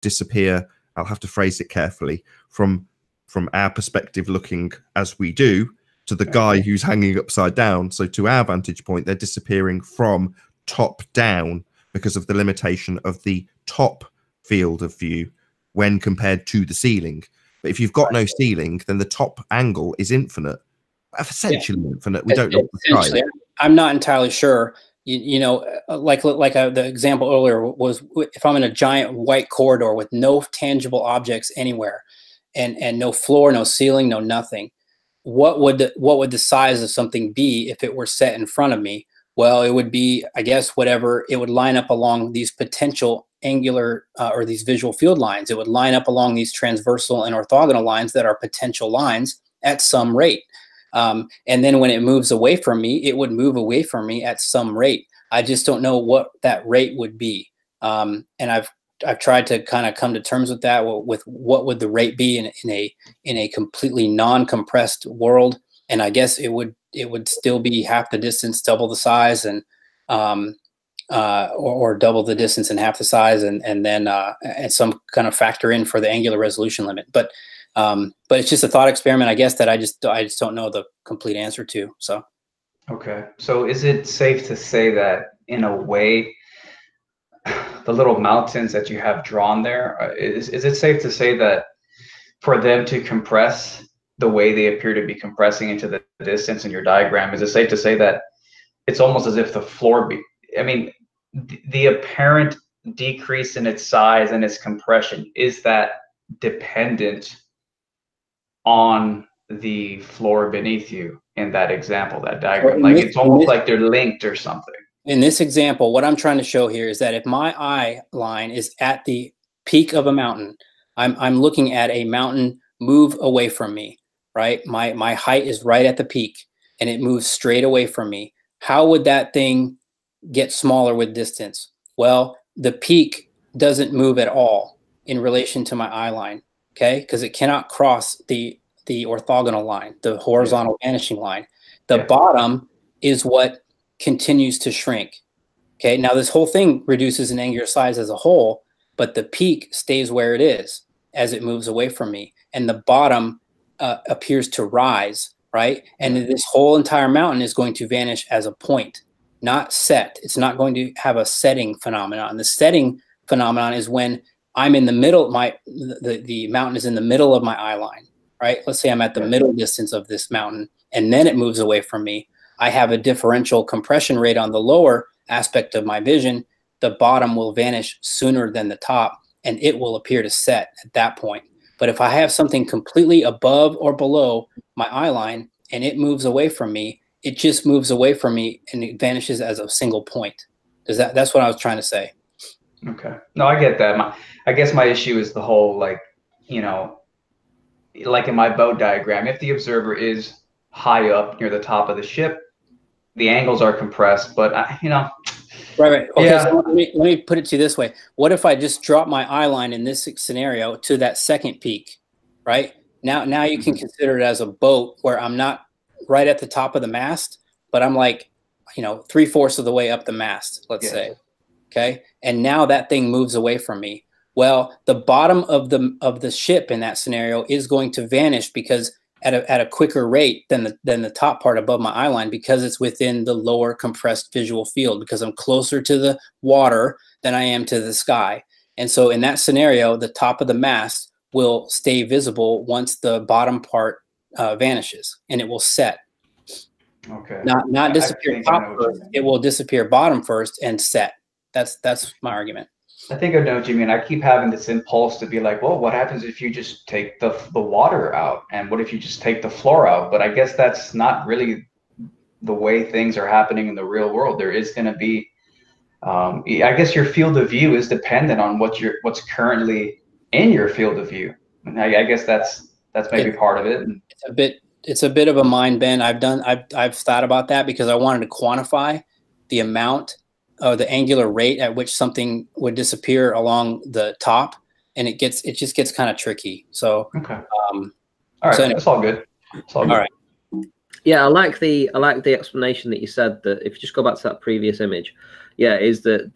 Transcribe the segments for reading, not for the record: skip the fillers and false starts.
disappear. I'll have to phrase it carefully, from our perspective, looking as we do, to the guy who's hanging upside down. So to our vantage point, they're disappearing from top down because of the limitation of the top field of view when compared to the ceiling. But if you've got no ceiling, then the top angle is infinite, essentially infinite. We don't know what the sky is. I'm not entirely sure. You know, the example earlier was, if I'm in a giant white corridor with no tangible objects anywhere, and no floor, no ceiling, no nothing, what would the size of something be if it were set in front of me? Well, it would be, I guess, whatever it would line up along these potential angular or these visual field lines. It would line up along these transversal and orthogonal lines that are potential lines at some rate. And then when it moves away from me, it would move away from me at some rate. I just don't know what that rate would be. And I've tried to kind of come to terms with that, with what would the rate be in a completely non-compressed world. And I guess it would still be half the distance, double the size, and or double the distance and half the size, and then and some kind of factor in for the angular resolution limit. But it's just a thought experiment, I guess, that I just don't know the complete answer to. So okay, so is it safe to say that in a way, the little mountains that you have drawn there, is it safe to say that for them to compress the way they appear to be compressing into the distance in your diagram, is it safe to say that it's almost as if the floor the apparent decrease in its size and its compression, is that dependent on the floor beneath you in that example, that diagram? Like it's almost like they're linked or something. In this example, what I'm trying to show here is that if my eye line is at the peak of a mountain, I'm looking at a mountain move away from me, right? My height is right at the peak and it moves straight away from me. How would that thing get smaller with distance? Well, the peak doesn't move at all in relation to my eye line, okay? Because it cannot cross the orthogonal line, the horizontal vanishing line. The bottom is what continues to shrink. Okay, now this whole thing reduces in angular size as a whole, but the peak stays where it is as it moves away from me, and the bottom appears to rise, right? And this whole entire mountain is going to vanish as a point, not set. It's not going to have a setting phenomenon. The setting phenomenon is when I'm in the middle, the mountain is in the middle of my eye line, right? Let's say I'm at the middle distance of this mountain, and then it moves away from me. I have a differential compression rate on the lower aspect of my vision. The bottom will vanish sooner than the top, and it will appear to set at that point. But if I have something completely above or below my eye line and it moves away from me, it just moves away from me and it vanishes as a single point. That's what I was trying to say. Okay. No, I get that. I guess my issue is the whole, like, you know, like in my boat diagram, if the observer is high up near the top of the ship, the angles are compressed, but Right. Okay. So let me put it to you this way. What if I just drop my eye line in this scenario to that second peak, right? Now you can consider it as a boat where I'm not right at the top of the mast, but I'm like, 3/4 of the way up the mast, let's say. Okay. And now that thing moves away from me. Well, the bottom of the ship in that scenario is going to vanish because at a quicker rate than the top part above my eye line, because it's within the lower compressed visual field, because I'm closer to the water than I am to the sky. And so in that scenario, the top of the mast will stay visible once the bottom part vanishes, and it will set. Okay. Not disappear top first. It will disappear bottom first and set. That's my argument. I think I know what you mean. I keep having this impulse to be like, well, what happens if you just take the water out? And what if you just take the floor out? But I guess that's not really the way things are happening in the real world. There is going to be, I guess your field of view is dependent on what's currently in your field of view. And I guess that's maybe part of it. It's a bit of a mind bend. I've thought about that because I wanted to quantify the amount or the angular rate at which something would disappear along the top, and it just gets kind of tricky. So okay, all right, so anyway, that's all good. It's all good. All right. Yeah, I like the explanation that you said, that if you just go back to that previous image, is that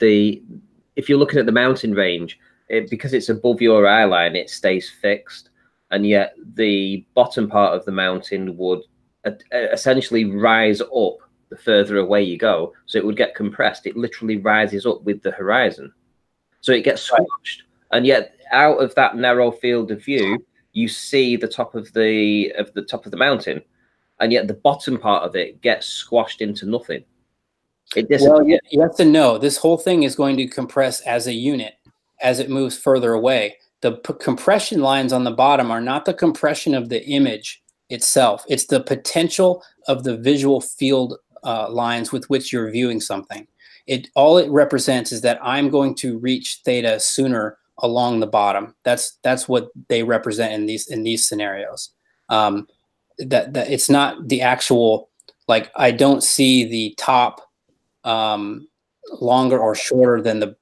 if you're looking at the mountain range, because it's above your eye line, it stays fixed, and yet the bottom part of the mountain would essentially rise up the further away you go. So it would get compressed. It literally rises up with the horizon. So it gets squashed. And yet out of that narrow field of view, you see the top of the mountain. And yet the bottom part of it gets squashed into nothing. It disappears. Well, you have to know this whole thing is going to compress as a unit as it moves further away. The compression lines on the bottom are not the compression of the image itself. It's the potential of the visual field lines with which you're viewing something. All it represents is that I'm going to reach theta sooner along the bottom. That's what they represent in these scenarios. That it's not the actual, like, I don't see the top longer or shorter than the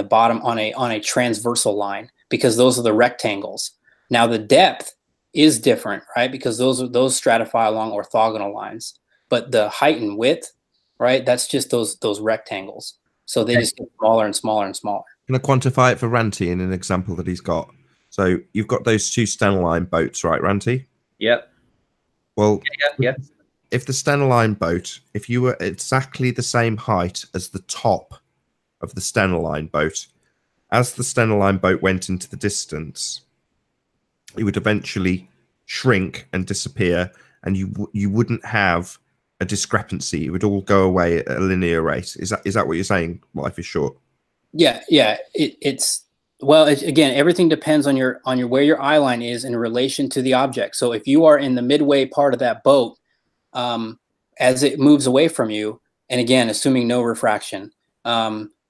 bottom on a transversal line, because those are the rectangles. Now the depth is different, right? Because those stratify along orthogonal lines, but the height and width, right? That's just those rectangles. So they just get smaller and smaller and smaller. Can I quantify it for Ranty in an example that he's got? So you've got those two Stena boats, right, Ranty? Yep. Well, yeah. If the Stena boat, if you were exactly the same height as the top of the Stena boat, as the Stena boat went into the distance, it would eventually shrink and disappear, and you wouldn't have a discrepancy. It would all go away at a linear rate. Is that what you're saying? Life is short. Yeah. Again, everything depends on your where your eye line is in relation to the object. So if you are in the midway part of that boat, as it moves away from you, and again, assuming no refraction,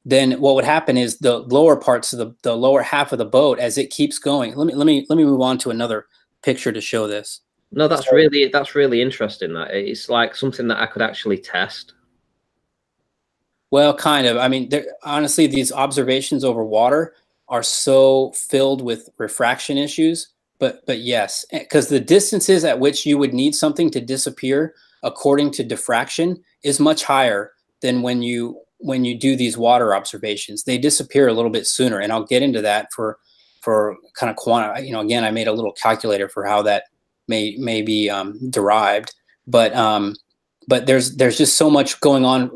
then what would happen is the lower parts of the lower half of the boat, as it keeps going. Let me move on to another picture to show this. No, that's really interesting. That it's like something that I could actually test. Well, kind of. I mean, honestly, these observations over water are so filled with refraction issues. But yes, because the distances at which you would need something to disappear according to diffraction is much higher than when you do these water observations. They disappear a little bit sooner, and I'll get into that for kind of quantum. Again, I made a little calculator for how that may be derived, but there's just so much going on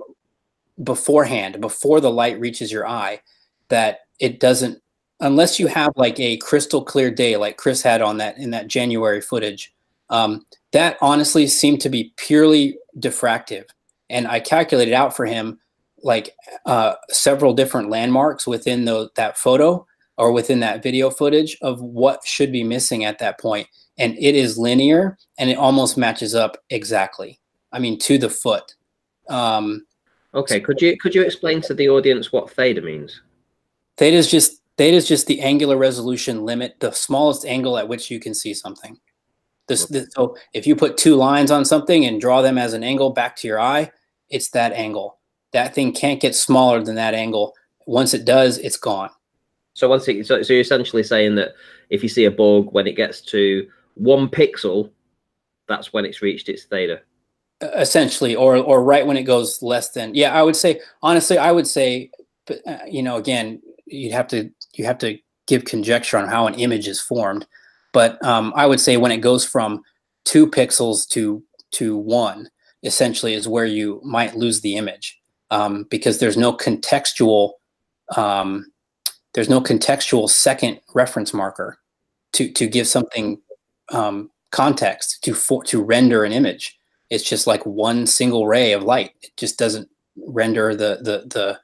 beforehand, before the light reaches your eye, that it doesn't, unless you have like a crystal clear day like Chris had in that January footage, that honestly seemed to be purely diffractive. And I calculated out for him like several different landmarks within that photo or within that video footage of what should be missing at that point. And it is linear, and it almost matches up exactly. I mean, to the foot. Okay, could you explain to the audience what theta means? Theta is just the angular resolution limit, the smallest angle at which you can see something. So if you put two lines on something and draw them as an angle back to your eye, it's that angle. That thing can't get smaller than that angle. Once it does, it's gone. So so you're essentially saying that if you see a bug, when it gets to 1 pixel, that's when it's reached its theta. Essentially, or right when it goes less than. Yeah, I would say, honestly, again, you have to give conjecture on how an image is formed, but I would say when it goes from 2 pixels to 1, essentially is where you might lose the image, because there's no contextual second reference marker to give something context to render an image. It's just like one single ray of light. It just doesn't render the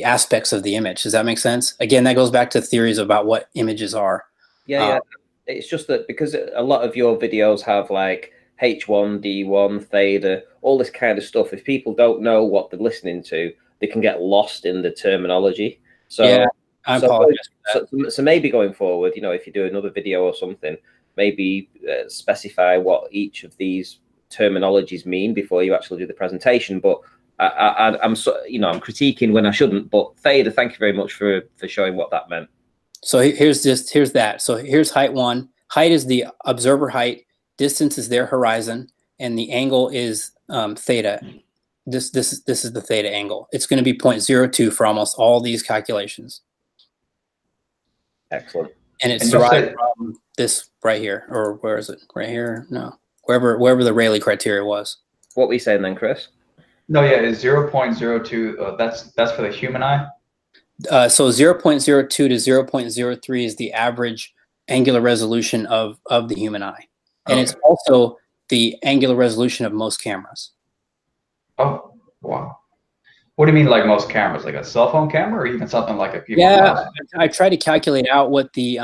aspects of the image. Does that make sense? Again, that goes back to theories about what images are. Yeah. It's just that because a lot of your videos have like H1, D1, theta, all this kind of stuff. If people don't know what they're listening to, they can get lost in the terminology. So yeah, I apologize for that. So maybe going forward, if you do another video or something, maybe specify what each of these terminologies mean before you actually do the presentation. But I'm critiquing when I shouldn't. But theta, thank you very much for showing what that meant. So here's that. So here's height 1. Height is the observer height. Distance is their horizon, and the angle is theta. This is the theta angle. It's going to be 0.02 for almost all these calculations. Excellent. And it's derived from this right here, or where is it? Right here? No, wherever the Rayleigh criteria was. What were you saying then, Chris? No, yeah, it's 0.02. That's for the human eye. So 0.02 to 0.03 is the average angular resolution of the human eye, and it's also the angular resolution of most cameras. Oh, wow. What do you mean, like most cameras, like a cell phone camera, or even something like a people? Yeah, I tried to calculate out what the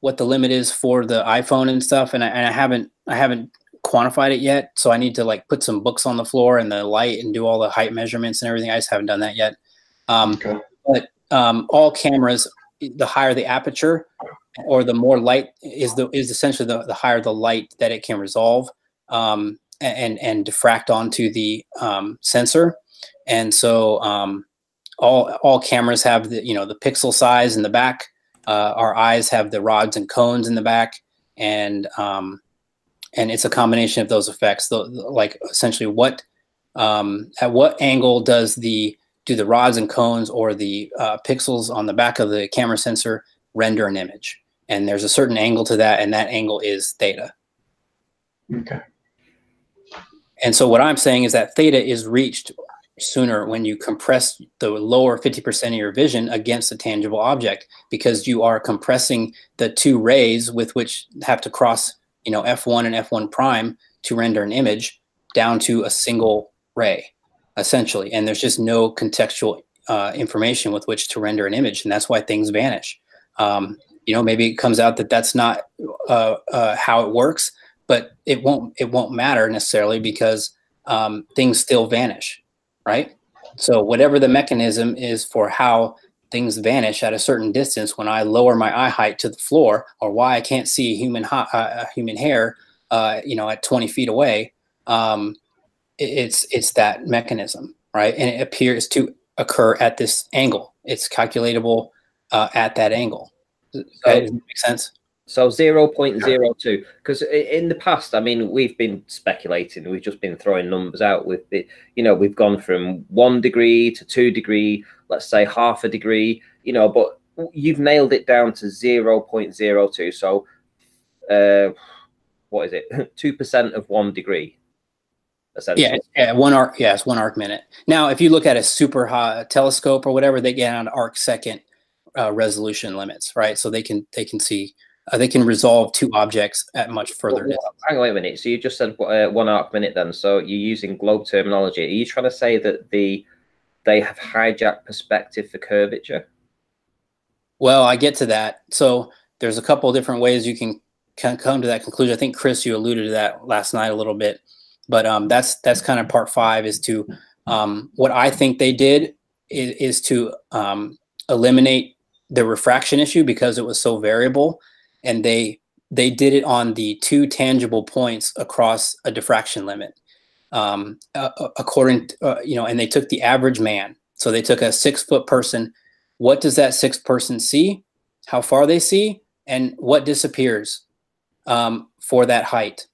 limit is for the iPhone and stuff, and I haven't quantified it yet. So I need to like put some books on the floor and the light and do all the height measurements and everything. I just haven't done that yet. But all cameras, the higher the aperture, or the more light is essentially the higher the light that it can resolve and diffract onto the sensor. And so all cameras have the the pixel size in the back. Our eyes have the rods and cones in the back, and it's a combination of those effects. Like essentially, at what angle do the rods and cones or the pixels on the back of the camera sensor render an image? And there's a certain angle to that, and that angle is theta. Okay. And so what I'm saying is that theta is reached sooner when you compress the lower 50% of your vision against a tangible object, because you are compressing the two rays with which have to cross F1 and F1 prime to render an image down to a single ray, essentially. And there's just no contextual information with which to render an image, and that's why things vanish. Maybe it comes out that that's not how it works, but it won't matter necessarily, because things still vanish. Right? So whatever the mechanism is for how things vanish at a certain distance, when I lower my eye height to the floor, or why I can't see human hair, at 20 feet away, it's that mechanism, right? And it appears to occur at this angle. It's calculatable at that angle. Does that make sense? So 0.02, because in the past, I mean, we've been speculating, we've just been throwing numbers out with it. We've gone from 1 degree to 2 degree, let's say half a degree, but you've nailed it down to 0.02. So what is it? 2% of 1 degree. Essentially. Yeah, it's 1 arc minute. Now, if you look at a super high telescope or whatever, they get on arc second resolution limits, right? So they can see. They can resolve two objects at much further distance. Hang on, wait a minute. So you just said 1 arc minute then. So you're using globe terminology. Are you trying to say that they have hijacked perspective for curvature? Well, I get to that. So there's a couple of different ways you can come to that conclusion. I think, Chris, you alluded to that last night a little bit. But that's kind of part 5, is to what I think they did is to eliminate the refraction issue, because it was so variable. And they did it on the 2 tangible points across a diffraction limit, according to, and they took the average man. So they took a 6-foot person. What does that 6th person see? How far they see, and what disappears for that height.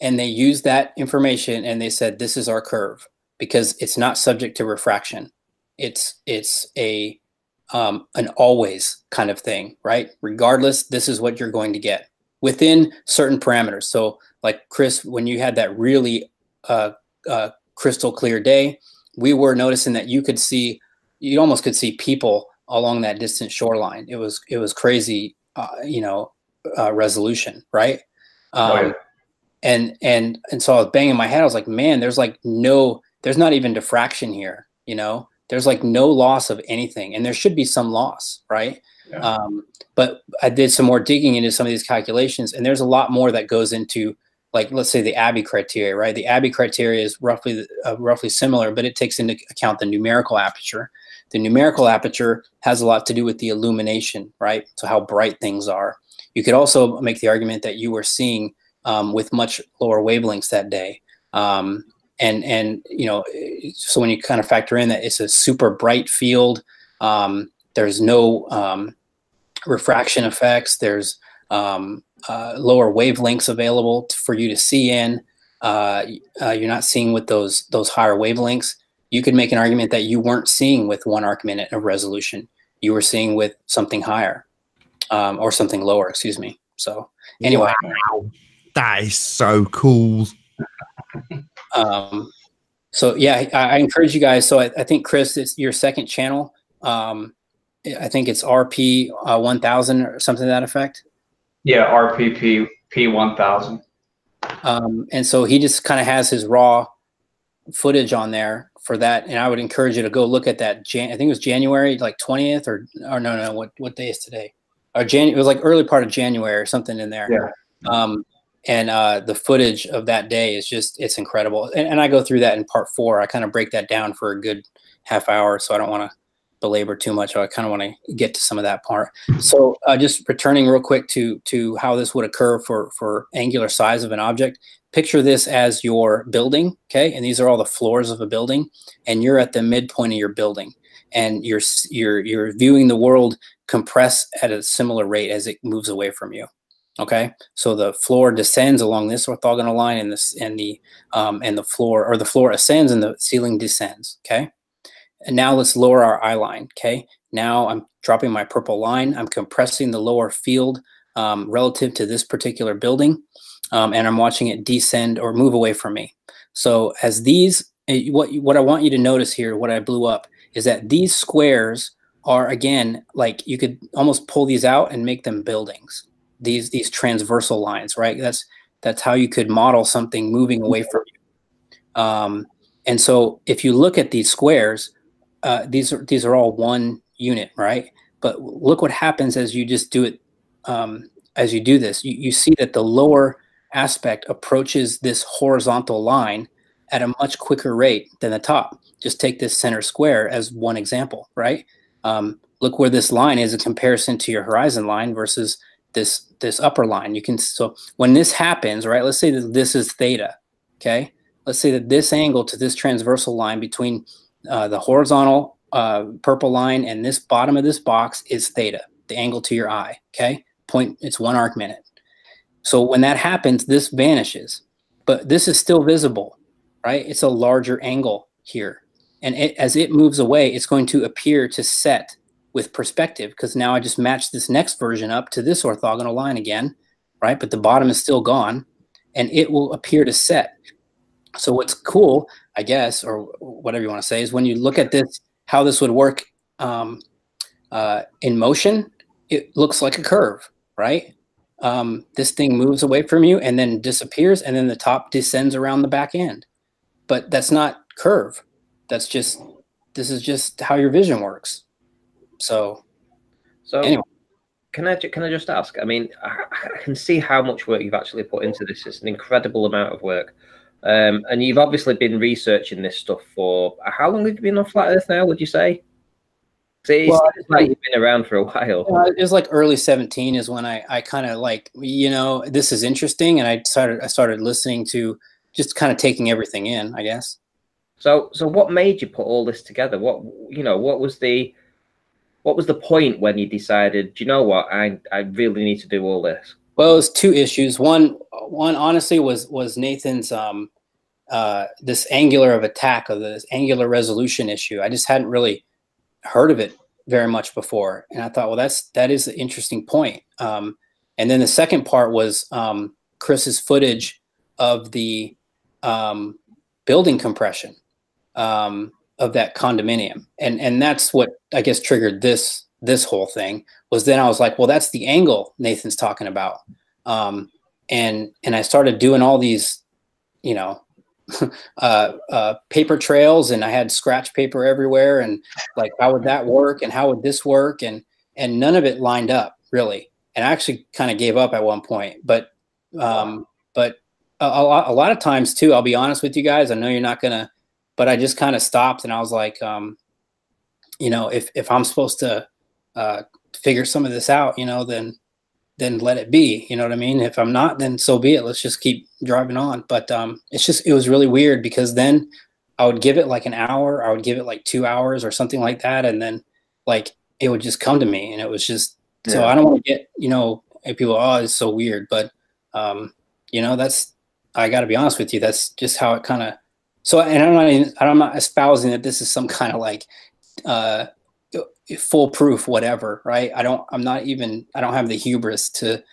And they used that information, and they said, this is our curve, because it's not subject to refraction. It's an always kind of thing, right? Regardless, this is what you're going to get within certain parameters. So like, Chris, when you had that really crystal clear day, we were noticing that you almost could see people along that distant shoreline. It was crazy, resolution, right? And so I was banging my head. I was like, man, there's not even diffraction here, There's like no loss of anything, and there should be some loss, right? Yeah. But I did some more digging into some of these calculations, and there's a lot more that goes into, like, let's say the Abbey criteria, right? The Abbey criteria is roughly similar, but it takes into account the numerical aperture. The numerical aperture has a lot to do with the illumination, right? So how bright things are. You could also make the argument that you were seeing with much lower wavelengths that day. So when you kind of factor in that it's a super bright field, there's no refraction effects, there's lower wavelengths available for you to see in, you're not seeing with those higher wavelengths. You could make an argument that you weren't seeing with 1 arc minute of resolution. You were seeing with something higher. or something lower, excuse me. So anyway, wow. That is so cool. So yeah, I encourage you guys. So I think Chris, it's your second channel. I think it's RP 1000 or something to that effect. Yeah, RPP P1000. And so he just kind of has his raw footage on there for that. And I would encourage you to go look at that. I think it was January like 20th or no, what day is today? Or it was like early part of January or something in there. Yeah. And the footage of that day is just, it's incredible. And I go through that in part 4. I kind of break that down for a good half hour. So I don't want to belabor too much. I kind of want to get to some of that part. So just returning real quick to how this would occur for angular size of an object. Picture this as your building, okay? And these are all the floors of a building, and you're at the midpoint of your building, and you're viewing the world compress at a similar rate as it moves away from you. Okay, so the floor descends along this orthogonal line, and the floor ascends and the ceiling descends. Okay, and now let's lower our eye line. Okay, now I'm dropping my purple line. I'm compressing the lower field relative to this particular building, and I'm watching it descend or move away from me. So as these, what I want you to notice here, what I blew up, is that these squares are, again, like you could almost pull these out and make them buildings. These transversal lines, right? That's how you could model something moving away from you. And so if you look at these squares, these are all one unit, right? But look what happens as you just do it. As you do this, you see that the lower aspect approaches this horizontal line at a much quicker rate than the top. Just take this center square as one example, right? Look where this line is in comparison to your horizon line versus this upper line. You can, so when this happens, right, let's say that this is theta, okay? Let's say that this angle to this transversal line between the horizontal purple line and this bottom of this box is theta, the angle to your eye, okay? It's 1 arc minute. So when that happens, this vanishes, but this is still visible, right? It's a larger angle here. And as it moves away, it's going to appear to set with perspective, because now I just match this next version up to this orthogonal line again, right? But the bottom is still gone, and it will appear to set. So what's cool, I guess, or whatever you want to say, is when you look at this, how this would work in motion, it looks like a curve, right? This thing moves away from you and then disappears, and then the top descends around the back end. But that's not curve. That's just, this is just how your vision works. So anyway. Can I just ask? I mean, I can see how much work you've actually put into this. It's an incredible amount of work. And you've obviously been researching this stuff for, how long have you been on Flat Earth now, would you say? It's like you've been around for a while. It was like early 17 is when I kind of like, you know, this is interesting. And I started listening to, just kind of taking everything in, I guess. So what made you put all this together? What was the point when you decided, you know what, I really need to do all this? Well, it was 2 issues. One honestly was Nathan's this angular of attack, or this angular resolution issue. I just hadn't really heard of it very much before, and I thought, well, that is an interesting point. And then the second part was Chris's footage of the building compression of that condominium, and that's what I guess triggered this whole thing. Was then I was like, well, that's the angle Nathan's talking about, and I started doing all these, you know, paper trails, and I had scratch paper everywhere, and like, how would that work, and how would this work, and none of it lined up really, and I actually kind of gave up at one point, but a lot of times too, I'll be honest with you guys, I know you're not gonna, but I just kind of stopped, and I was like, you know, if I'm supposed to figure some of this out, you know, then let it be, you know what I mean? If I'm not, then so be it. Let's just keep driving on. But it was really weird, because then I would give it like an hour, I would give it like 2 hours or something like that, and then like it would just come to me, and it was just, so I don't want to get, you know, people, oh, it's so weird, but you know, I got to be honest with you, that's just how it kind of. So, and I'm not espousing that this is some kind of like foolproof, whatever, right? I don't have the hubris to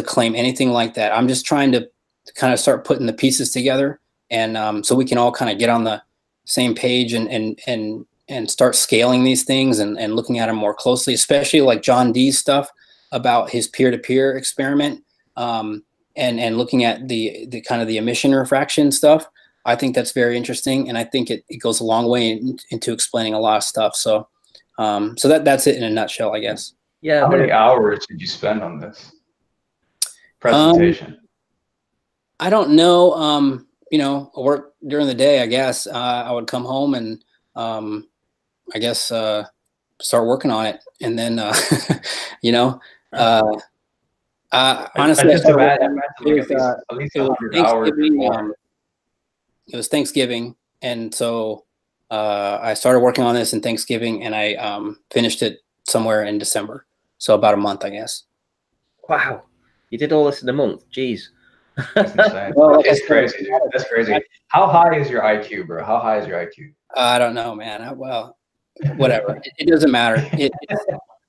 claim anything like that. I'm just trying to kind of start putting the pieces together, and so we can all kind of get on the same page and start scaling these things and looking at them more closely, especially like John Dee's stuff about his peer-to-peer experiment, and looking at the kind of the emission refraction stuff. I think that's very interesting, and I think it goes a long way into explaining a lot of stuff. So so that's it in a nutshell, I guess. Yeah. How many hours did you spend on this presentation? I don't know. You know, I work during the day, I guess. I would come home and I guess start working on it, and then you know, honestly, it was Thanksgiving, and so I started working on this in Thanksgiving, and I finished it somewhere in December. So about a month, I guess. Wow, you did all this in a month? Jeez. That's insane. Well, it's crazy, dude. That's crazy. How high is your IQ, bro? How high is your IQ? I don't know, man. Well, whatever. It doesn't matter.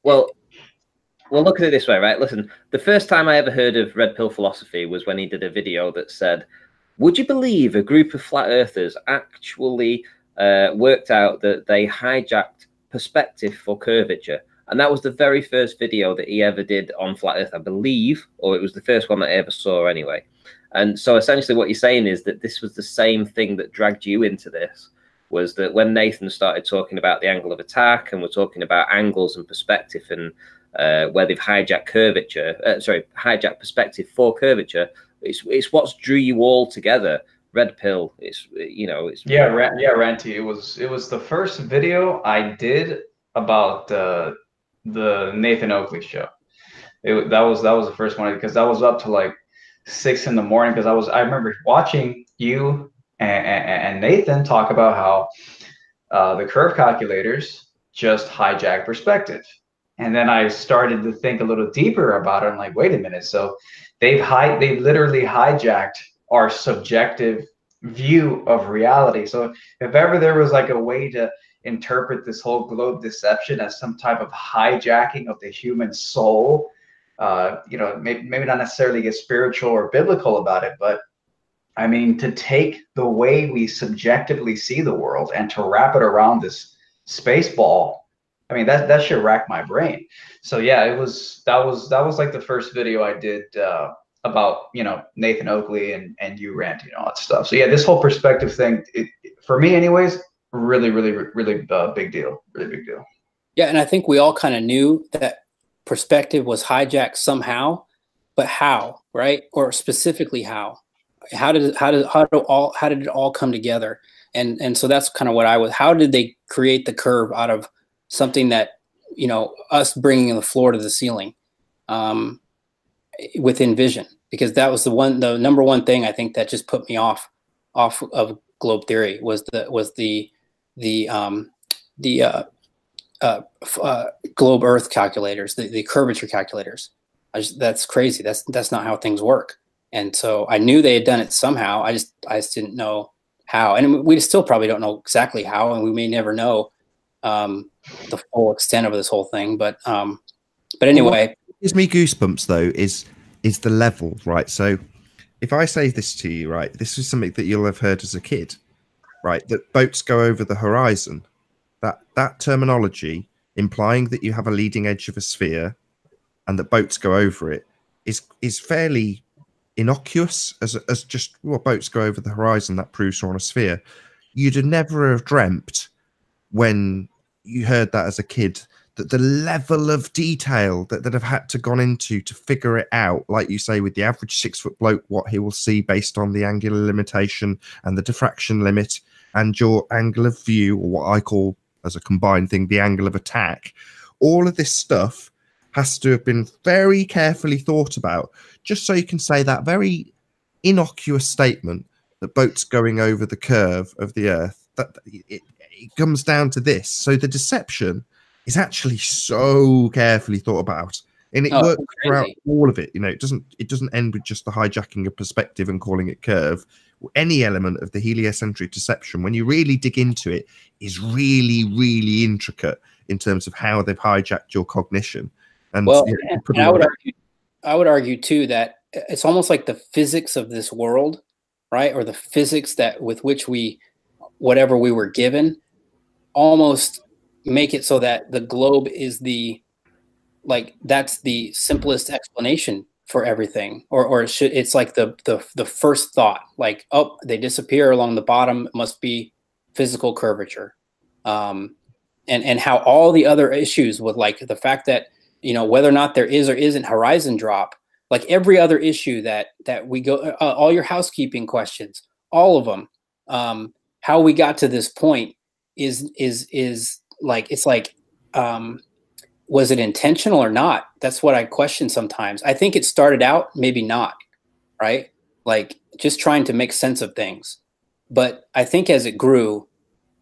Well, look at it this way, right? Listen, the first time I ever heard of red pill philosophy was when he did a video that said, would you believe a group of flat earthers actually worked out that they hijacked perspective for curvature? And that was the very first video that he ever did on flat earth, I believe, or it was the first one that I ever saw anyway. And so essentially what you're saying is that this was the same thing that dragged you into this, was that when Nathan started talking about the angle of attack, and we're talking about angles and perspective, and where they've hijacked hijacked perspective for curvature, it's what's drew you all together. Red pill, it's Ranty. It was the first video I did about the Nathan Oakley show. That was the first one, because I was up to like 6 in the morning, because I remember watching you and Nathan talk about how the curve calculators just hijack perspective. And then I started to think a little deeper about it. I'm like, wait a minute. So they've literally hijacked our subjective view of reality. So if ever there was like a way to interpret this whole globe deception as some type of hijacking of the human soul, maybe not necessarily get spiritual or biblical about it, but I mean, to take the way we subjectively see the world and to wrap it around this space ball, I mean, that should rack my brain. So yeah, that was like the first video I did about, Nathan Oakley and you ranting and all that stuff. So yeah, this whole perspective thing, for me anyways, really big deal. Really big deal. Yeah, and I think we all kind of knew that perspective was hijacked somehow, but how, right? Or specifically how? How did it all come together? And so that's kind of what how did they create the curve out of something that, us bringing the floor to the ceiling within vision? Because that was the number one thing I think that just put me off of globe theory was the globe Earth calculators, the curvature calculators. That's crazy. That's not how things work. And so I knew they had done it somehow. I just didn't know how, and we still probably don't know exactly how, and we may never know the full extent of this whole thing. But anyway, what gives me goosebumps though is the level, right? So if I say this to you, right, this is something that you'll have heard as a kid, right? That boats go over the horizon. That terminology implying that you have a leading edge of a sphere and that boats go over it is fairly innocuous as just, well, boats go over the horizon, that proves you're on a sphere. You'd have never have dreamt when you heard that as a kid that the level of detail that have had to gone into to figure it out, like you say, with the average 6-foot bloke, what he will see based on the angular limitation and the diffraction limit and your angle of view, or what I call as a combined thing, the angle of attack. All of this stuff has to have been very carefully thought about, just so you can say that very innocuous statement that boats going over the curve of the Earth, that it comes down to this. So the deception is actually so carefully thought about, and it works throughout all of it. It doesn't end with just the hijacking of perspective and calling it curve. Any element of the heliocentric deception, when you really dig into it, is really, really intricate. in terms of how they've hijacked your cognition. And, well, you know, and I would argue too that it's almost like the physics of this world, right? Or the physics that with which whatever we were given, almost make it so that the globe is that's the simplest explanation for everything, or it's like the first thought, like, oh, they disappear along the bottom, it must be physical curvature. And how all the other issues with, like, the fact that, you know, whether or not there is or isn't horizon drop, like every other issue that we go, all your housekeeping questions, all of them, how we got to this point is like, it's like, was it intentional or not? That's what I question sometimes. I think it started out, maybe not, right? Like just trying to make sense of things. But I think as it grew,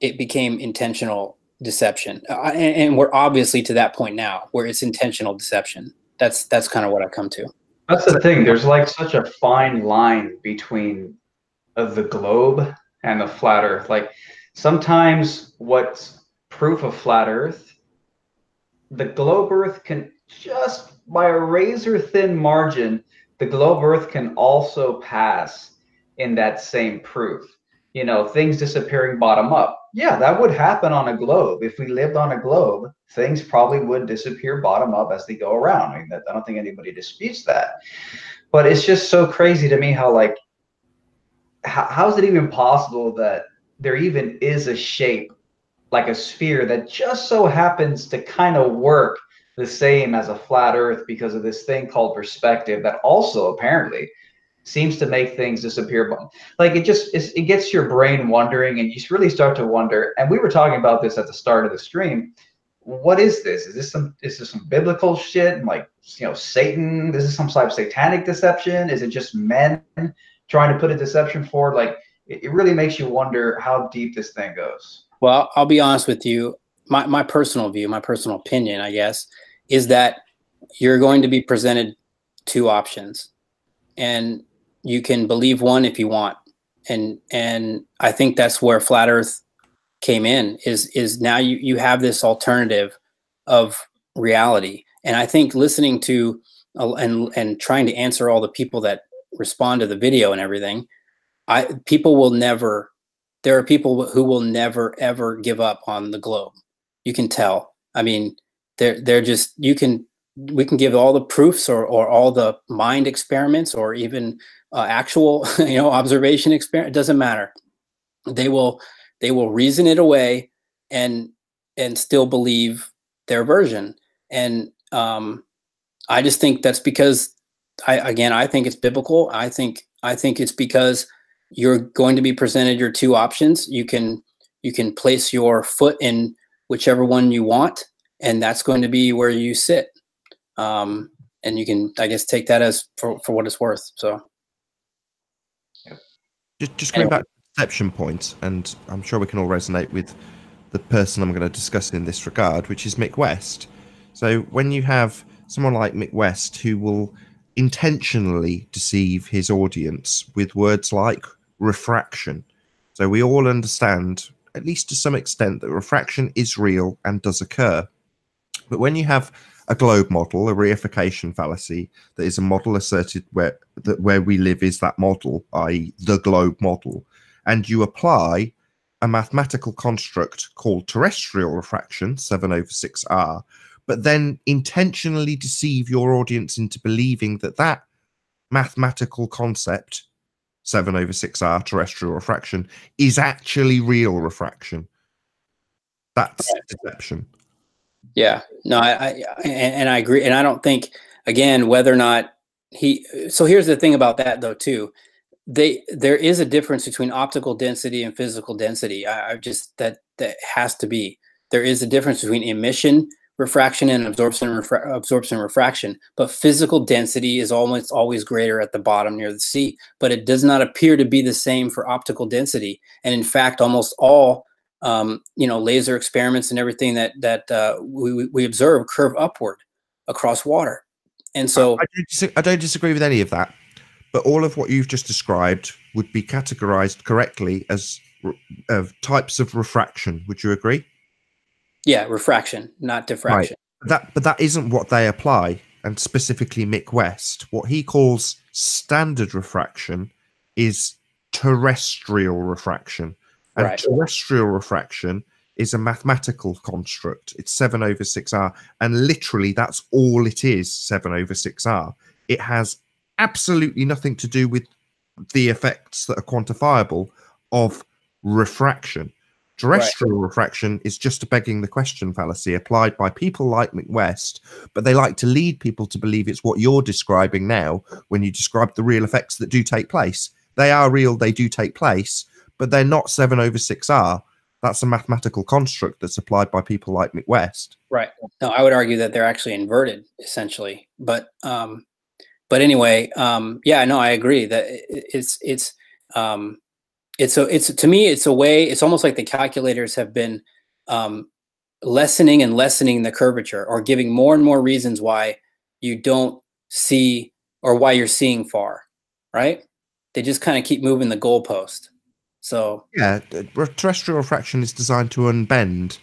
it became intentional deception. And we're obviously to that point now where it's intentional deception. That's kind of what I come to. That's the thing. There's like such a fine line between the globe and the flat earth. Like sometimes what's proof of flat earth, the globe earth can just by a razor thin margin, the globe earth can also pass in that same proof. You know, things disappearing bottom up. Yeah, that would happen on a globe. If we lived on a globe, things probably would disappear bottom up as they go around. I mean, I don't think anybody disputes that. But it's just so crazy to me how, like, how is it even possible that there even is a shape like a sphere that just so happens to kind of work the same as a flat earth because of this thing called perspective that also apparently seems to make things disappear. Like it gets your brain wondering, and you really start to wonder. And we were talking about this at the start of the stream. What is this? Is this some biblical shit? Like, you know, Satan? This is some type of satanic deception? Is it just men trying to put a deception forward? Like it really makes you wonder how deep this thing goes. Well, I'll be honest with you. My personal view, my personal opinion, I guess, is that you're going to be presented two options, and you can believe one if you want. And I think that's where Flat Earth came in, is now you have this alternative of reality. And I think listening to and trying to answer all the people that respond to the video and everything, there are people who will never ever give up on the globe. You can tell. I mean, they're just, we can give all the proofs or all the mind experiments or even actual, you know, observation experiment. It doesn't matter. They will reason it away and still believe their version. And I just think that's because I think it's biblical. I think it's because you're going to be presented your two options. You can place your foot in whichever one you want, and that's going to be where you sit. And you can, I guess, take that as for what it's worth. So, just going back to the perception point, and I'm sure we can all resonate with the person I'm going to discuss in this regard, which is Mick West. So when you have someone like Mick West who will intentionally deceive his audience with words like refraction. So we all understand, at least to some extent, that refraction is real and does occur. But when you have a globe model, a reification fallacy, that is a model asserted where we live is that model, i.e. the globe model, and you apply a mathematical construct called terrestrial refraction, 7/6R, but then intentionally deceive your audience into believing that that mathematical concept, 7/6R terrestrial refraction, is actually real refraction. That's deception. Yeah, no, I agree. And I don't think, again, whether or not so here's the thing about that though, too. There is a difference between optical density and physical density. That has to be. There is a difference between emission refraction and absorption refraction, but physical density is almost always greater at the bottom near the sea, but it does not appear to be the same for optical density. And in fact, almost all laser experiments and everything that we observe curve upward across water. And so I don't disagree with any of that, but all of what you've just described would be categorized correctly as types of refraction. Would you agree? Yeah, refraction, not diffraction. Right. But that isn't what they apply, and specifically Mick West. What he calls standard refraction is terrestrial refraction. And Right. terrestrial refraction is a mathematical construct. It's 7/6R. And literally, that's all it is, 7/6R. It has absolutely nothing to do with the effects that are quantifiable of refraction. Terrestrial refraction is just a begging the question fallacy applied by people like McWest, but they like to lead people to believe it's what you're describing now when you describe the real effects that do take place. They are real, they do take place, but they're not 7/6R. That's a mathematical construct that's applied by people like McWest. Right. No, I would argue that they're actually inverted, essentially. But anyway, yeah, no, I agree that to me, it's a way, it's almost like the calculators have been lessening and lessening the curvature, or giving more and more reasons why you don't see, or why you're seeing far, right? They just kind of keep moving the goalpost. So yeah, terrestrial refraction is designed to unbend.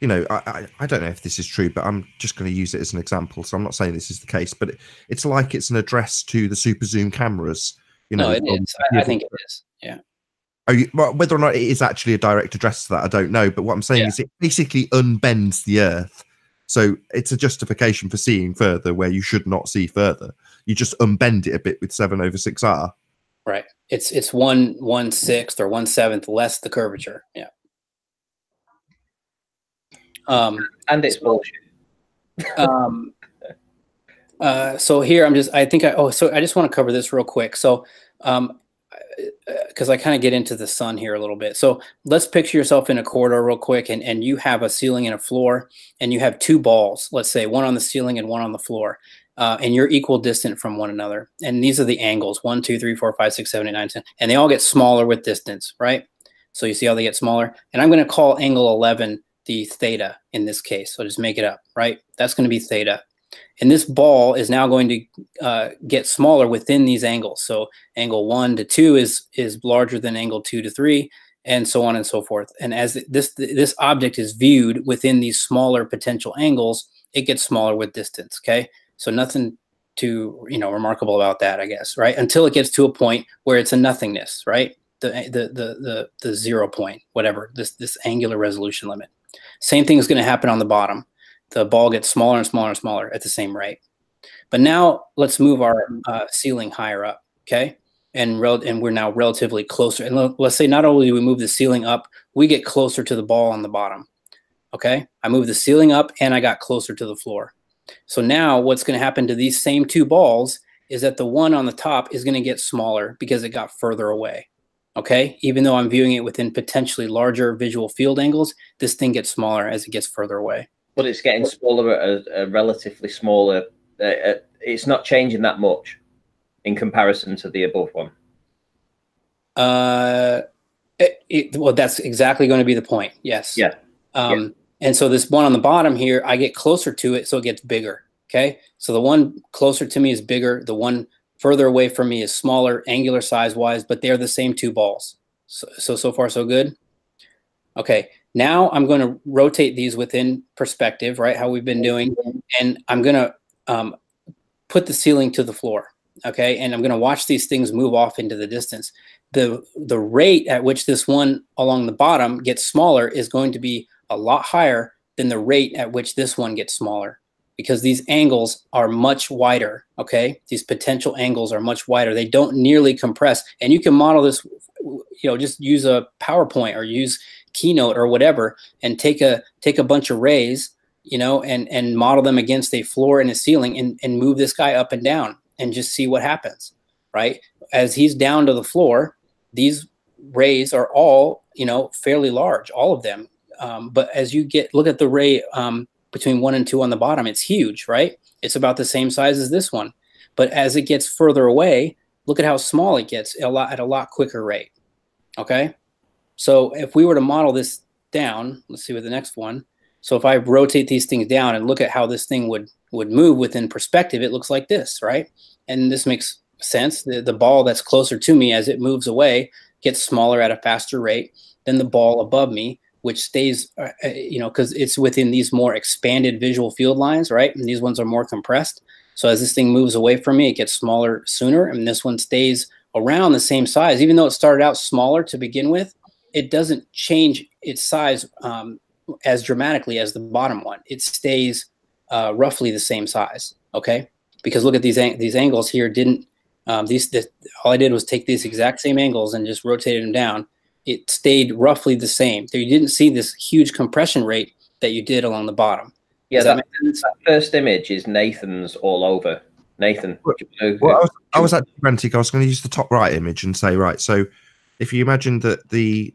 You know, I don't know if this is true, but I'm just going to use it as an example. So I'm not saying this is the case, but it's like it's an address to the super zoom cameras. You know, no, it is. I think it is. Yeah. Well, whether or not it is actually a direct address to that, I don't know. But what I'm saying is it basically unbends the Earth. So it's a justification for seeing further where you should not see further. You just unbend it a bit with 7/6R. Right. It's 1/6 or 1/7 less the curvature. Yeah. And it's bullshit. So here I just want to cover this real quick. So, because I kind of get into the sun here a little bit. So let's picture yourself in a corridor real quick, and you have a ceiling and a floor, and you have two balls, let's say one on the ceiling and one on the floor, and you're equal distant from one another. And these are the angles, 1, 2, 3, 4, 5, 6, 7, 8, 9, 10, and they all get smaller with distance, right? So you see how they get smaller? And I'm going to call angle 11 the theta in this case. So just make it up, right? That's going to be theta. And this ball is now going to get smaller within these angles. So angle 1 to 2 is larger than angle 2 to 3, and so on and so forth. And as this object is viewed within these smaller potential angles, it gets smaller with distance. Okay, so nothing too remarkable about that, I guess, right? Until it gets to a point where it's a nothingness, right? The 0 point, whatever, this angular resolution limit. Same thing is going to happen on the bottom. The ball gets smaller and smaller and smaller at the same rate. But now let's move our ceiling higher up, okay? And we're now relatively closer. And let's say not only do we move the ceiling up, we get closer to the ball on the bottom, okay? I moved the ceiling up and I got closer to the floor. So now what's going to happen to these same two balls is that the one on the top is going to get smaller because it got further away, okay? Even though I'm viewing it within potentially larger visual field angles, this thing gets smaller as it gets further away. But it's getting smaller at a relatively smaller. It's not changing that much in comparison to the above one. Well, that's exactly going to be the point. Yes. Yeah. And so this one on the bottom here, I get closer to it, so it gets bigger. Okay. So the one closer to me is bigger. The one further away from me is smaller, angular size wise, but they're the same two balls. So far, so good. Okay. Now I'm going to rotate these within perspective, right? How we've been doing. And I'm going to put the ceiling to the floor. Okay. And I'm going to watch these things move off into the distance. The rate at which this one along the bottom gets smaller is going to be a lot higher than the rate at which this one gets smaller, because these angles are much wider. Okay. These potential angles are much wider. They don't nearly compress. And you can model this, just use a PowerPoint or use Keynote or whatever, and take a bunch of rays, and model them against a floor and a ceiling, and move this guy up and down and just see what happens, right? As he's down to the floor, these rays are all, fairly large, all of them. But as you look at the ray between 1 and 2 on the bottom, it's huge, right? It's about the same size as this one. But as it gets further away, look at how small it gets at a lot quicker rate. Okay. So if we were to model this down, let's see with the next one. So if I rotate these things down and look at how this thing would move within perspective, it looks like this, right? And this makes sense. The ball that's closer to me as it moves away gets smaller at a faster rate than the ball above me which stays, because it's within these more expanded visual field lines, right? And these ones are more compressed. So as this thing moves away from me, it gets smaller sooner, and this one stays around the same size. Even though it started out smaller to begin with, it doesn't change its size as dramatically as the bottom one. It stays roughly the same size, okay? Because look at these angles here. All I did was take these exact same angles and just rotated them down. It stayed roughly the same. So you didn't see this huge compression rate that you did along the bottom. Yeah, that first image is Nathan's all over. Nathan. Well, I was actually ranting. I was going to use the top right image and say, right, so if you imagine that the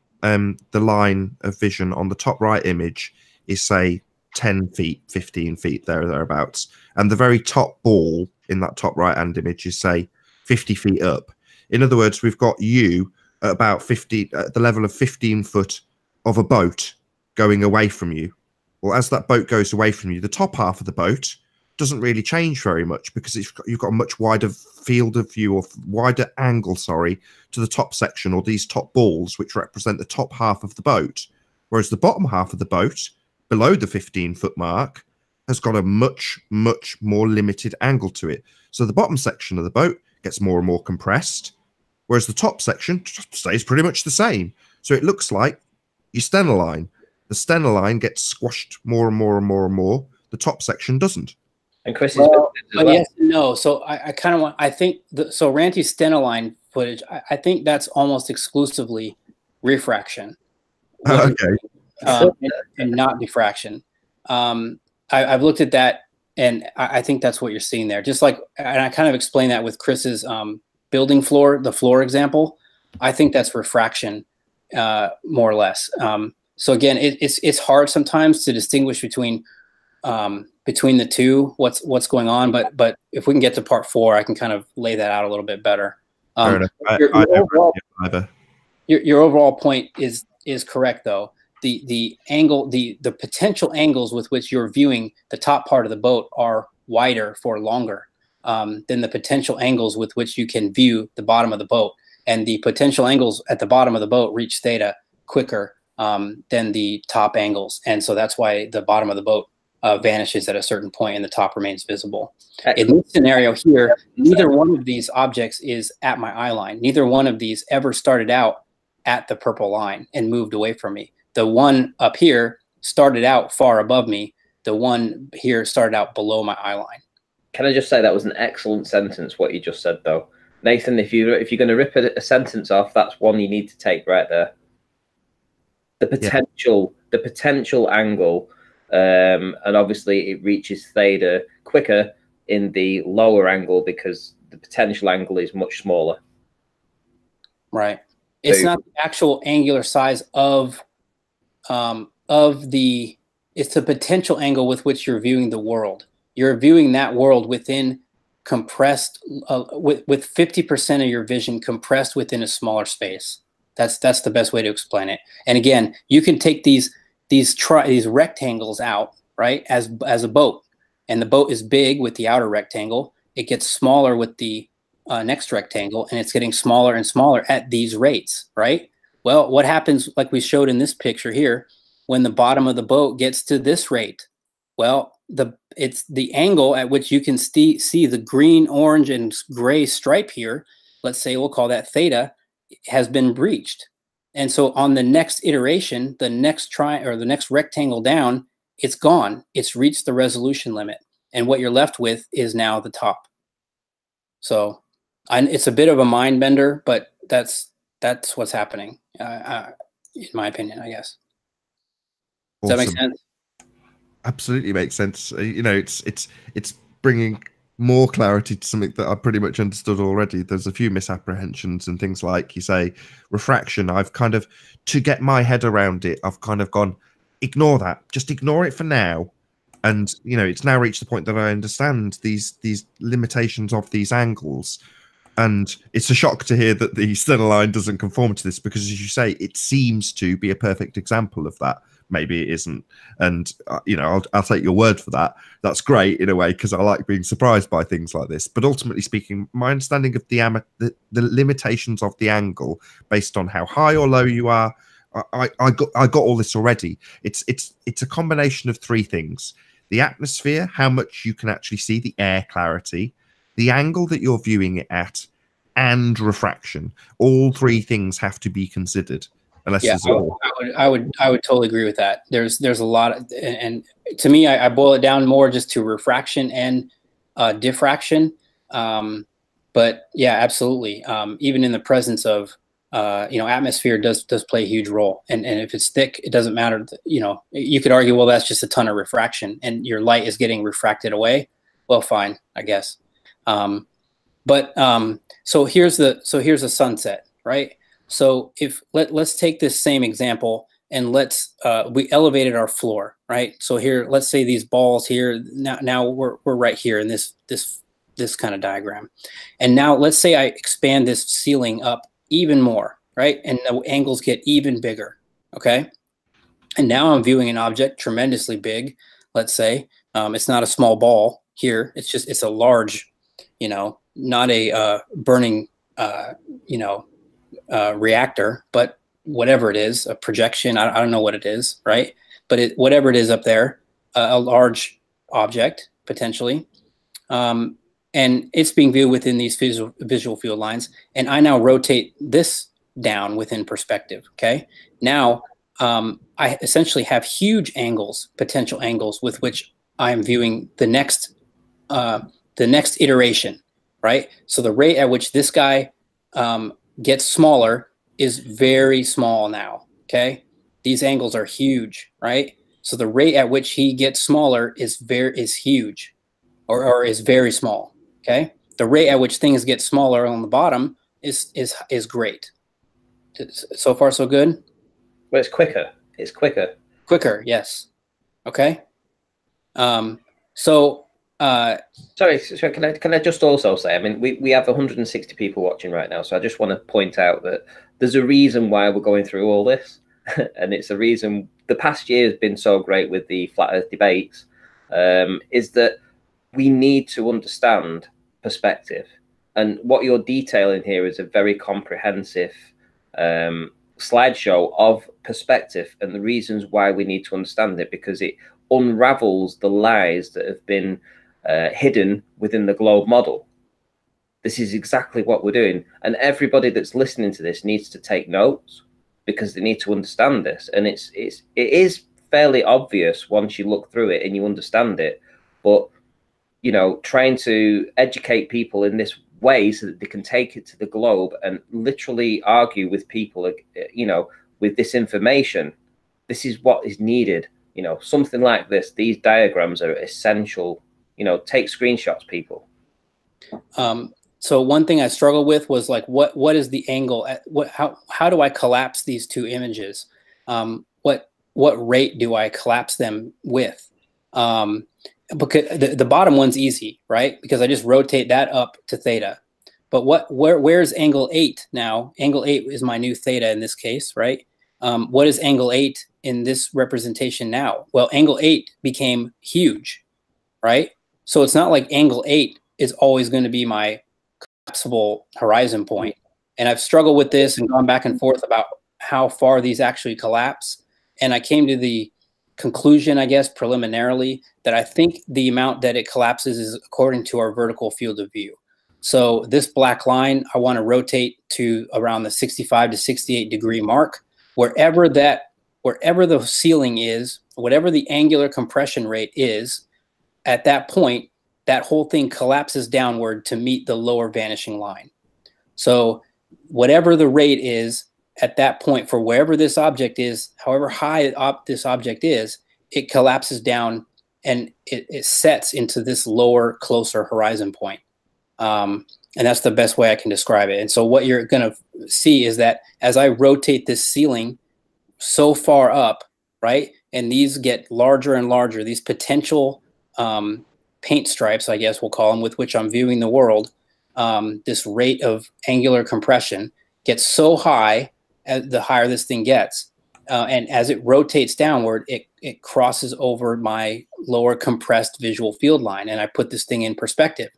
line of vision on the top right image is, say, 10 feet, 15 feet, thereabouts, and the very top ball in that top right-hand image is, say, 50 feet up. In other words, we've got you at about 50, at the level of 15 foot of a boat going away from you. Well, as that boat goes away from you, the top half of the boat doesn't really change very much because you've got a much wider field of view, or wider angle, sorry, to the top section, or these top balls, which represent the top half of the boat. Whereas the bottom half of the boat, below the 15-foot mark, has got a much, much more limited angle to it. So the bottom section of the boat gets more and more compressed, whereas the top section stays pretty much the same. So it looks like your Stena line. The Stena line gets squashed more and more and more and more. The top section doesn't. And Chris is yes and no. So I kind of want, I think, so Ranty's Stena line footage, I think that's almost exclusively refraction. Okay. And not diffraction. I've looked at that, and I think that's what you're seeing there. Just like, and I kind of explained that with Chris's building floor, the floor example. I think that's refraction, more or less. So again, it's hard sometimes to distinguish between the two, what's going on. But if we can get to part 4, I can kind of lay that out a little bit better. Your overall point is correct, though. The angle, the potential angles with which you're viewing the top part of the boat are wider for longer than the potential angles with which you can view the bottom of the boat. And the potential angles at the bottom of the boat reach theta quicker than the top angles. And so that's why the bottom of the boat vanishes at a certain point and the top remains visible. In this scenario here, neither one of these objects is at my eye line. Neither one of these ever started out at the purple line and moved away from me. The one up here started out far above me. The one here started out below my eye line. Can I just say that was an excellent sentence, what you just said, though. Nathan, if you're going to rip a sentence off, that's one you need to take right there. The potential angle, and obviously it reaches theta quicker in the lower angle because the potential angle is much smaller. Right. It's not the actual angular size of it's the potential angle with which you're viewing the world. You're viewing that world within compressed, with 50% of your vision compressed within a smaller space. That's the best way to explain it. And again, you can take these rectangles out, right, as a boat, and the boat is big with the outer rectangle. It gets smaller with the next rectangle, and it's getting smaller and smaller at these rates, right? Well, what happens, like we showed in this picture here, when the bottom of the boat gets to this rate? Well, it's the angle at which you can see the green, orange, and gray stripe here. Let's say we'll call that theta, has been breached. And so on the next iteration, the next the next rectangle down, it's gone. It's reached the resolution limit. And what you're left with is now the top. So it's a bit of a mind bender, but that's what's happening, in my opinion, I guess. Does that make sense? Absolutely makes sense. You know, it's bringing more clarity to something that I pretty much understood already. There's a few misapprehensions and things like, you say, refraction. I've kind of, to get my head around it, I've kind of gone, ignore that. Just ignore it for now. And, you know, it's now reached the point that I understand these limitations of these angles. And it's a shock to hear that the Stena line doesn't conform to this, because, as you say, it seems to be a perfect example of that. Maybe it isn't. And, you know, I'll take your word for that. That's great in a way, because I like being surprised by things like this. But ultimately speaking, my understanding of the limitations of the angle based on how high or low you are I got all this already. It's a combination of three things: the atmosphere, how much you can actually see, the air clarity, the angle that you're viewing it at, and refraction. All three things have to be considered. Unless yeah, I would totally agree with that. There's a lot of, and to me, I boil it down more just to refraction and diffraction. But yeah, absolutely. Even in the presence of atmosphere does play a huge role. And if it's thick, it doesn't matter. You could argue, well, that's just a ton of refraction, and your light is getting refracted away. Well, fine, I guess. So here's a sunset, right? So if let's take this same example and we elevated our floor, right? So here, let's say these balls here, now we're right here in this kind of diagram. And now let's say I expand this ceiling up even more, right? And the angles get even bigger, okay? And now I'm viewing an object tremendously big, let's say. It's not a small ball here. It's a large, not a burning, reactor, but whatever it is, a projection, I don't know what it is, right? But whatever it is up there, a large object, potentially. And it's being viewed within these visual field lines. And I now rotate this down within perspective, okay? Now, I essentially have huge angles, potential angles, with which I am viewing the next iteration, right? So the rate at which this guy gets smaller is very small now, okay? These angles are huge, right? So the rate at which he gets smaller is huge, or is very small, okay? The rate at which things get smaller on the bottom is great. So far, so good? Well, it's quicker. It's quicker. Quicker, yes. Okay. Sorry, can I just also say, I mean, we have 160 people watching right now, so I just want to point out that there's a reason why we're going through all this, and it's a reason the past year has been so great with the flat Earth debates, is that we need to understand perspective, and what you're detailing here is a very comprehensive slideshow of perspective and the reasons why we need to understand it, because it unravels the lies that have been hidden within the globe model. This is exactly what we're doing, and everybody that's listening to this needs to take notes, because they need to understand this. And it is fairly obvious once you look through it and you understand it, but trying to educate people in this way so that they can take it to the globe and literally argue with people, with this information, this is what is needed. Something like this, these diagrams are essential. Take screenshots, people. So one thing I struggled with was like, what is the angle? How do I collapse these two images? What rate do I collapse them with? Because the bottom one's easy, right? Because I just rotate that up to theta. But where's angle 8 now? Angle 8 is my new theta in this case, right? What is angle 8 in this representation now? Well, angle 8 became huge, right? So it's not like angle 8 is always going to be my collapsible horizon point. And I've struggled with this and gone back and forth about how far these actually collapse. And I came to the conclusion, I guess, preliminarily, that I think the amount that it collapses is according to our vertical field of view. So this black line, I want to rotate to around the 65 to 68 degree mark. Wherever the ceiling is, whatever the angular compression rate is, at that point, that whole thing collapses downward to meet the lower vanishing line. So whatever the rate is at that point for wherever this object is, however high this object is, it collapses down and it sets into this lower, closer horizon point. And that's the best way I can describe it. And so what you're going to see is that as I rotate this ceiling so far up, right, and these get larger and larger, these potential paint stripes, I guess we'll call them, with which I'm viewing the world, this rate of angular compression gets so high, the higher this thing gets. And as it rotates downward, it crosses over my lower compressed visual field line, and I put this thing in perspective.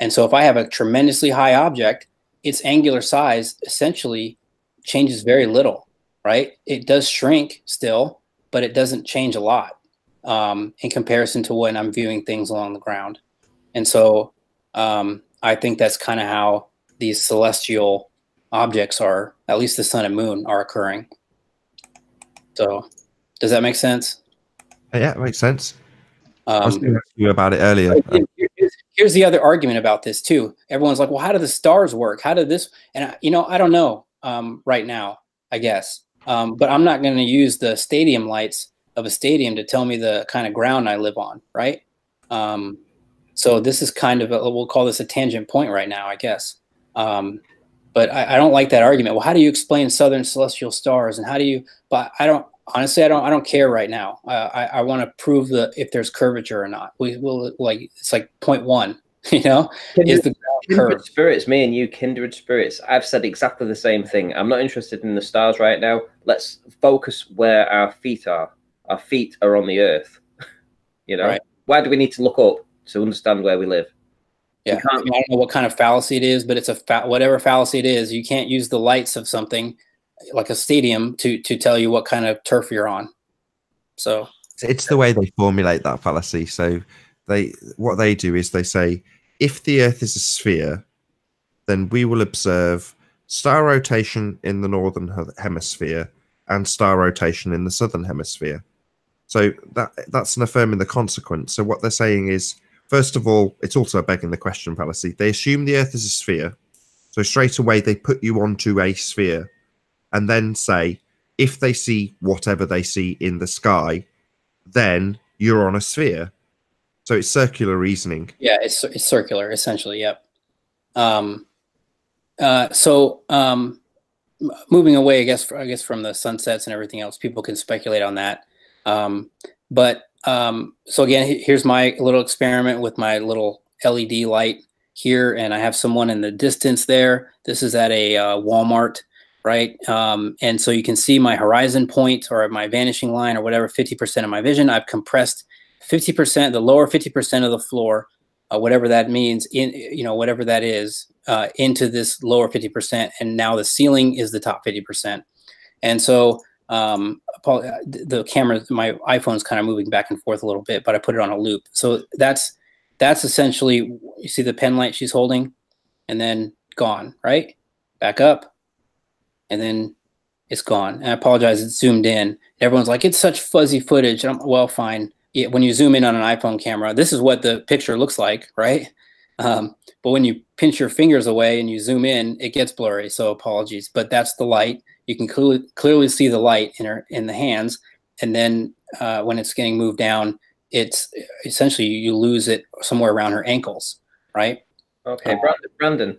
And so if I have a tremendously high object, its angular size essentially changes very little. right? It does shrink still, but it doesn't change a lot in comparison to when I'm viewing things along the ground. And so I think that's kind of how these celestial objects are, at least the sun and moon, are occurring. So does that make sense? Yeah, it makes sense. I was going to ask you about it earlier. Here's the other argument about this too. Everyone's like, well, how do the stars work? How did this? And you know, I don't know right now, I guess. But I'm not going to use the stadium lights of a stadium to tell me the kind of ground I live on, right? So this is kind of we'll call this a tangent point right now, I guess. But I don't like that argument. Well, how do you explain southern celestial stars, and how do you? But I don't. Honestly, I don't care right now. I want to prove if there's curvature or not. We will it's like 0.1. You know, is the kindred spirits, me and you, kindred spirits. I've said exactly the same thing. I'm not interested in the stars right now. Let's focus where our feet are. Our feet are on the earth. You know, right. Why do we need to look up to understand where we live? Yeah, I don't know what kind of fallacy it is, but it's whatever fallacy it is. You can't use the lights of something like a stadium to tell you what kind of turf you're on. So it's the way they formulate that fallacy. So what they do is they say, if the Earth is a sphere, then we will observe star rotation in the northern hemisphere and star rotation in the southern hemisphere. So that's an affirming the consequence. So what they're saying is, first of all, it's also a begging the question fallacy. They assume the Earth is a sphere, so straight away they put you onto a sphere, and then say, if they see whatever they see in the sky, then you're on a sphere. So it's circular reasoning. Yeah, it's circular, essentially, yep. Moving away, I guess from the sunsets and everything else, people can speculate on that. So again, here's my little experiment with my little LED light here, and I have someone in the distance there. This is at a Walmart, right? And so you can see my horizon point or my vanishing line or whatever, 50% of my vision. I've compressed 50%, the lower 50% of the floor, whatever that means, whatever that is, into this lower 50%. And now the ceiling is the top 50%. And so the camera, my iPhone's kind of moving back and forth a little bit, but I put it on a loop. So that's essentially, you see the pen light she's holding, and then gone, right? Back up, and then it's gone. And I apologize, it's zoomed in. Everyone's like, it's such fuzzy footage. And I'm, well, fine. Yeah, when you zoom in on an iPhone camera, this is what the picture looks like, right? But when you pinch your fingers away and you zoom in, it gets blurry. So apologies, but that's the light. You can clearly see the light in the hands, and then when it's getting moved down, it's essentially you lose it somewhere around her ankles, right? Okay, Brandon.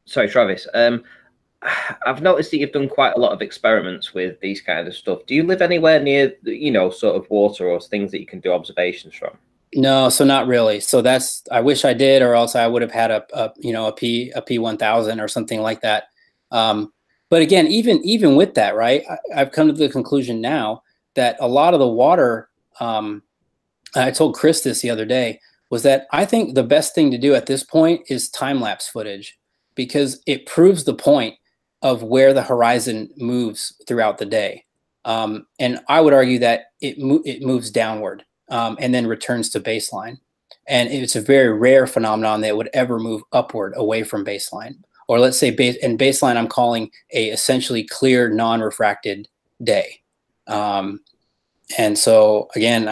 Sorry, Travis. I've noticed that you've done quite a lot of experiments with these kind of stuff. Do you live anywhere near, sort of water or things that you can do observations from? No, so not really. So I wish I did, or else I would have had a P1000 or something like that. But again, even with that, right, I've come to the conclusion now that a lot of the water, I told Chris this the other day, was that I think the best thing to do at this point is time-lapse footage, because it proves the point of where the horizon moves throughout the day. And I would argue that it moves downward and then returns to baseline. And it's a very rare phenomenon that would ever move upward away from baseline. Or let's say baseline, I'm calling a essentially clear, non-refracted day. And so again,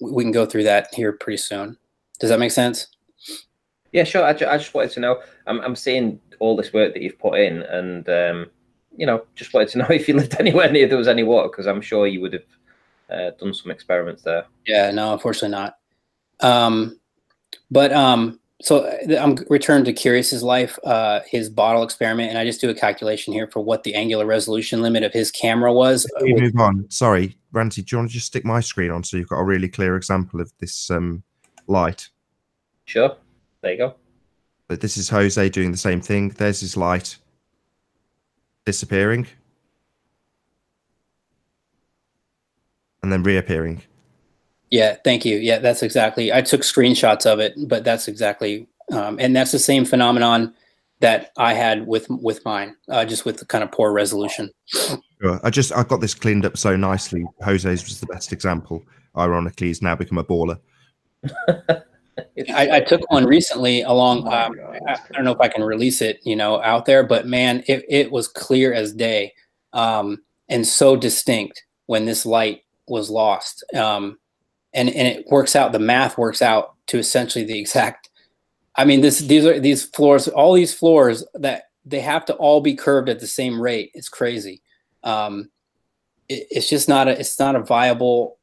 we can go through that here pretty soon. Does that make sense? Yeah, sure. I just wanted to know. I'm seeing all this work that you've put in, and just wanted to know if you lived anywhere near there was any water, because I'm sure you would have done some experiments there. Yeah, no, unfortunately not. So I'm returned to Curious's life, his bottle experiment, and I just do a calculation here for what the angular resolution limit of his camera was. Before you move on, sorry, Ranty, do you want to just stick my screen on so you've got a really clear example of this light? Sure. There you go. But this is Jose doing the same thing. There's his light disappearing and then reappearing. Yeah, thank you. Yeah, that's exactly. I took screenshots of it, but that's exactly, and that's the same phenomenon that I had with mine, just with the kind of poor resolution. Sure. I got this cleaned up so nicely. Jose's was the best example. Ironically, he's now become a baller. I took one recently along. I don't know if I can release it, out there, but man, it was clear as day, and so distinct when this light was lost. And it works out. The math works out to essentially the exact. I mean, these floors, all these floors, that they have to all be curved at the same rate. It's crazy. It's just not a viable.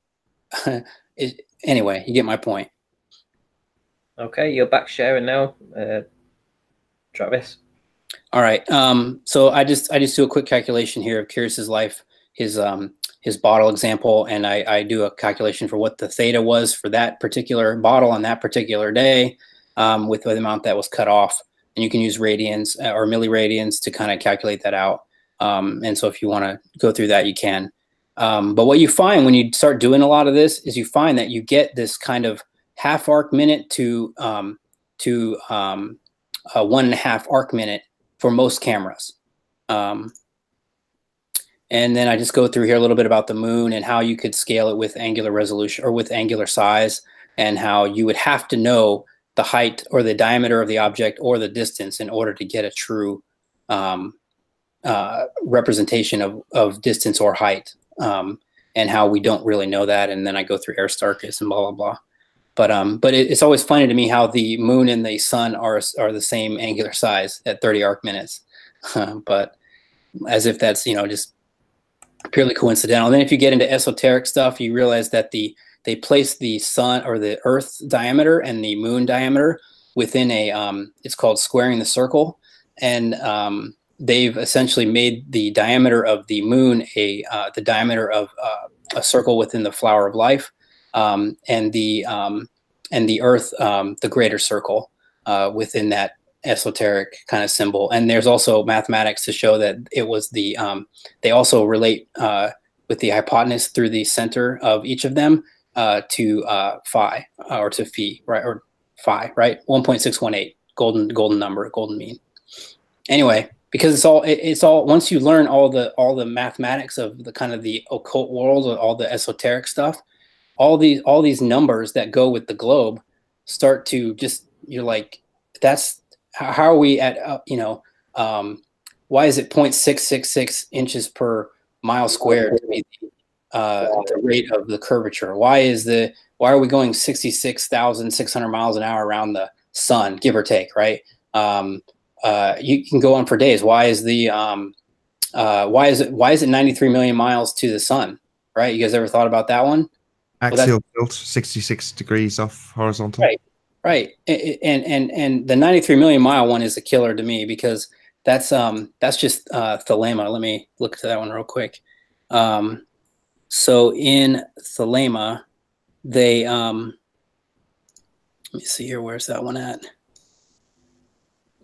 Anyway, you get my point. Okay, you're back sharing now, Travis. All right. So I just do a quick calculation here of Curious's life, his bottle example, and I do a calculation for what the theta was for that particular bottle on that particular day, with the amount that was cut off. And you can use radians or milliradians to kind of calculate that out. And so if you want to go through that, you can. But what you find when you start doing a lot of this is you find that you get this kind of half arc minute to 1.5 arc minute for most cameras. And then I just go through here a little bit about the moon and how you could scale it with angular resolution or with angular size, and how you would have to know the height or the diameter of the object or the distance in order to get a true representation of distance or height, and how we don't really know that. And then I go through Aristarchus and blah, blah, blah. But it's always funny to me how the moon and the sun are the same angular size at 30 arc minutes, but as if that's just purely coincidental. And then if you get into esoteric stuff, you realize that they place the sun or the Earth's diameter and the moon diameter within a it's called squaring the circle, and they've essentially made the diameter of the moon the diameter of a circle within the flower of life. And the Earth, the greater circle within that esoteric kind of symbol. And there's also mathematics to show that it was they also relate with the hypotenuse through the center of each of them to phi or to phi, right? Or phi, right? 1.618, golden number, golden mean. Anyway, because it's all once you learn all the mathematics of the kind of the occult world, or all the esoteric stuff, all these numbers that go with the globe start to just, you're like, that's how are we at why is it 0.666 inches per mile squared to be the rate of the curvature? Why are we going 66,600 miles an hour around the sun, give or take, right? You can go on for days. Why is it 93 million miles to the sun, right? You guys ever thought about that one? Axial tilt, 66 degrees off horizontal. Right. And the 93 million mile one is a killer to me, because that's just Thelema. Let me look at that one real quick. So in Thelema, they let me see here. Where's that one at?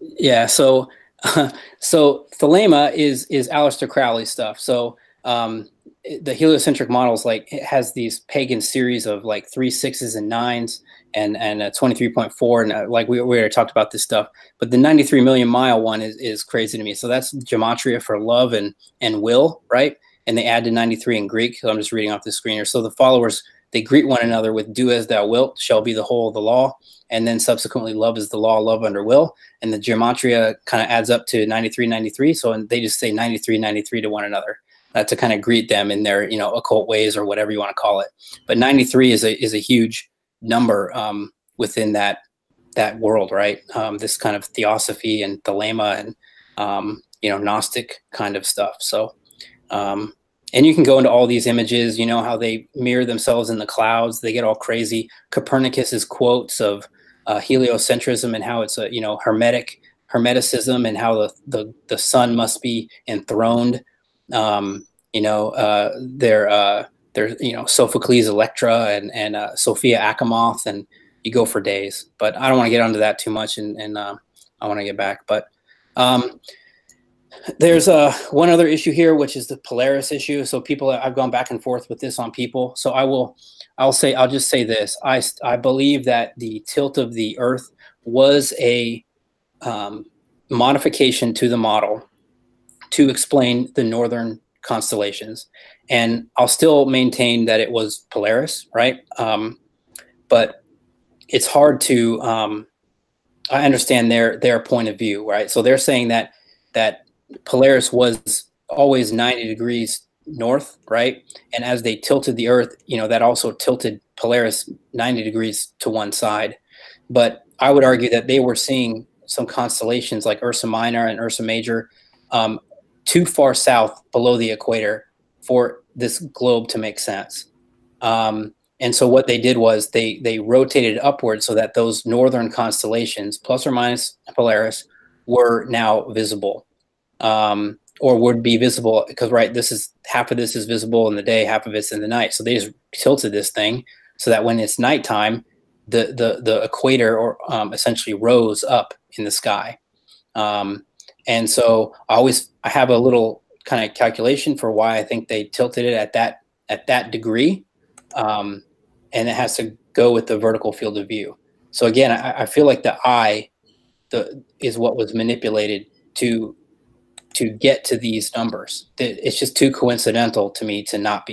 Yeah. So Thelema is Aleister Crowley stuff. So the heliocentric models, like, it has these pagan series of like 3 6s and 9s and 23.4, and like we already talked about this stuff. But the 93 million mile one is crazy to me. So that's gematria for love and will, right? And they add to 93 in Greek. So I'm just reading off the screen here. So the followers, they greet one another with "do as thou wilt shall be the whole of the law," and then subsequently "love is the law, love under will." And the gematria kind of adds up to 93 93. So they just say 93 93 to one another. To kind of greet them in their, occult ways or whatever you want to call it. But 93 is a huge number within that world, right? This kind of theosophy and thelema and Gnostic kind of stuff. So, and you can go into all these images. You know how they mirror themselves in the clouds. They get all crazy. Copernicus's quotes of heliocentrism and how it's a hermeticism and how the sun must be enthroned. They're Sophocles' Electra and Sophia Achamoth, and you go for days. But I don't want to get onto that too much, and I want to get back. But there's one other issue here, which is the Polaris issue. So I've gone back and forth with this on people. So I'll just say this. I believe that the tilt of the Earth was a modification to the model to explain the northern constellations. And I'll still maintain that it was Polaris, right? But it's hard to, I understand their point of view, right? So they're saying that Polaris was always 90 degrees north, right? And as they tilted the Earth, you know, that also tilted Polaris 90 degrees to one side. But I would argue that they were seeing some constellations like Ursa Minor and Ursa Major too far south below the equator for this globe to make sense. And so what they did was they rotated upward so that those northern constellations, plus or minus Polaris, were now visible, or would be visible, because right, this is half of this is visible in the day, half of it's in the night. So they just tilted this thing so that when it's nighttime, the equator or essentially rose up in the sky. And so I have a little kind of calculation for why I think they tilted it at that degree. And it has to go with the vertical field of view. So again, I feel like the eye is what was manipulated to get to these numbers. It's just too coincidental to me to not be